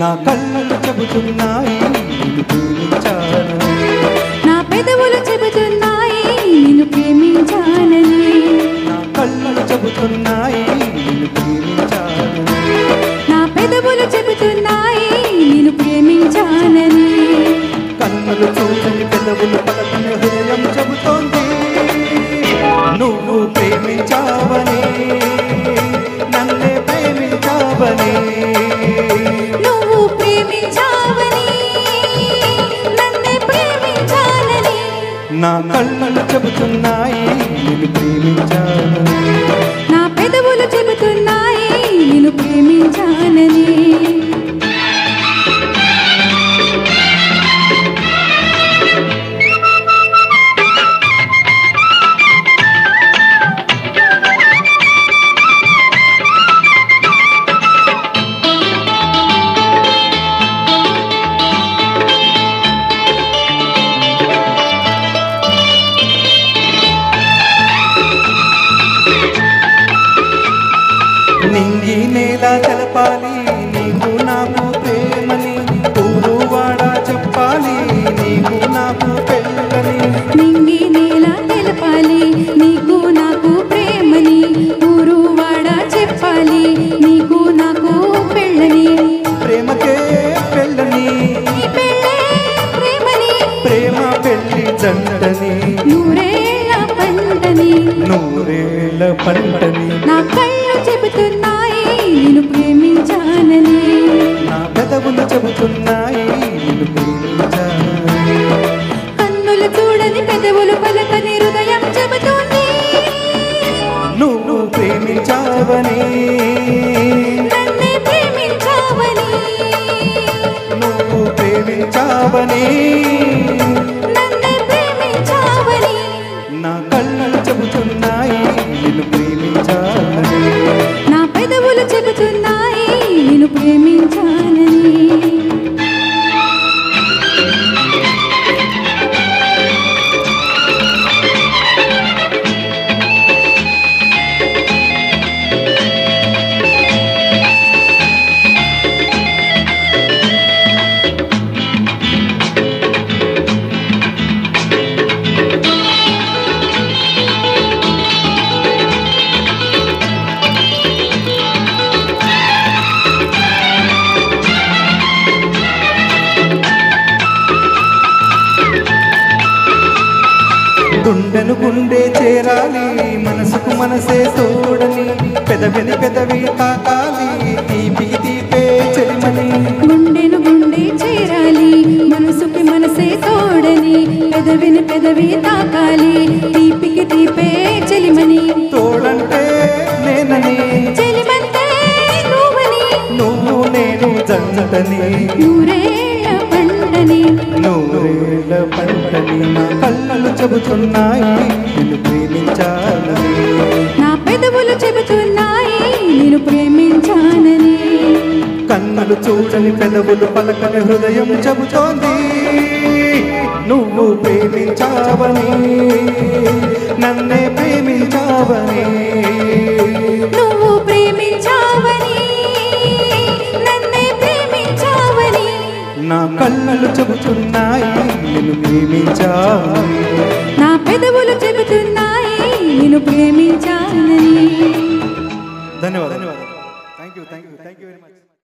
నా కళ్ళలు చెబుతున్నాయి నిన్ను ప్రేమించానని, నా పెదవులు చెబుతున్నాయి నిన్ను ప్రేమించానని, నా కళ్ళలు చెబుతున్నాయి నిన్ను ప్రేమించానని, నా పెదవులు చెబుతున్నాయి నిన్ను ప్రేమించానని, కన్నులు చూడని పెదవులు పలకని హృదయం చెబుతోంది నువ్వు ప్రేమించావని, నన్నే ప్రేమించావని, నువ్వు ప్రేమించావని నన్నే ప్రేమించానని, నా కళ్ళలు చెబుతున్నాయి నిన్ను ప్రేమించానని, నా పెదవులు చెబుతున్నాయి నిన్ను ప్రేమించానని. నింగి నేల తెలపాలి నీకు నాకు ప్రేమని, ఊరు వాడ చెప్పాలి నీకు నాకు పెళ్ళని, నింగి నేల తెలపాలి నీకు నాకు ప్రేమని, ఊరు వాడ చెప్పాలి నీకు నాకు పెళ్ళని, ప్రేమకే పెళ్ళని, ఈ పెళ్ళే ప్రేమని, ప్రేమ పెళ్ళి జంటని, నూరేళ్ళ పంటని, నూరేళ్ళ పంటని, నా కళ్ళు చెబుతున్నాయి నిన్ను ప్రేమించానని, నా పెదవులు చెబుతున్నాయి నిన్ను ప్రేమించానని, కన్నులు చూడని పెదవులు పలకని హృదయం చెబుతుంది నువ్వు ప్రేమించావని, నన్నే ప్రేమించావని, నువ్వు ప్రేమించావని, నన్నే ప్రేమించావని, నా కళ్ళలు చెబుతున్నాయి నిన్ను ప్రేమించాలని, నా పెదవులు చెబుతున్నాయి నిన్ను ప్రేమించానని. గుండెను గుండె చేరాలి మనసుకు మనసే తోడని, పెదవిని పెదవి తాకాలి తీపికి తీపే చెలిమని, గుండెను గుండె చేరాలి మనసుకి మనసే తోడని, పెదవిని పెదవి తాకాలి తీపికి తీపే చెలిమని, తోడంటే నేనని, చెలిమంటే నువ్వని, నువ్వు నేను జంటని, నూరేళ్ళ పంటని, నూరేళ్ళ పంటని, నా కళ్ళలు చెబుతున్నాయి నిన్ను ప్రేమించాలని, నా పెదవులు చెబుతున్నాయి నిన్ను ప్రేమించానని, కన్నులు చూడని పెదవులు పలకని హృదయం చెబుతోంది నువ్వు ప్రేమించావని, నన్నే ప్రేమించావని, నువ్వు ప్రేమించావని నన్నే ప్రేమించావని, నా కళ్ళలు చెబుతున్నాయి నిన్ను ప్రేమించావని, నా పెదవులు చెబుతున్నాయి నిన్ను ప్రేమించానని. ధన్యవాదాలు. Thank you very much.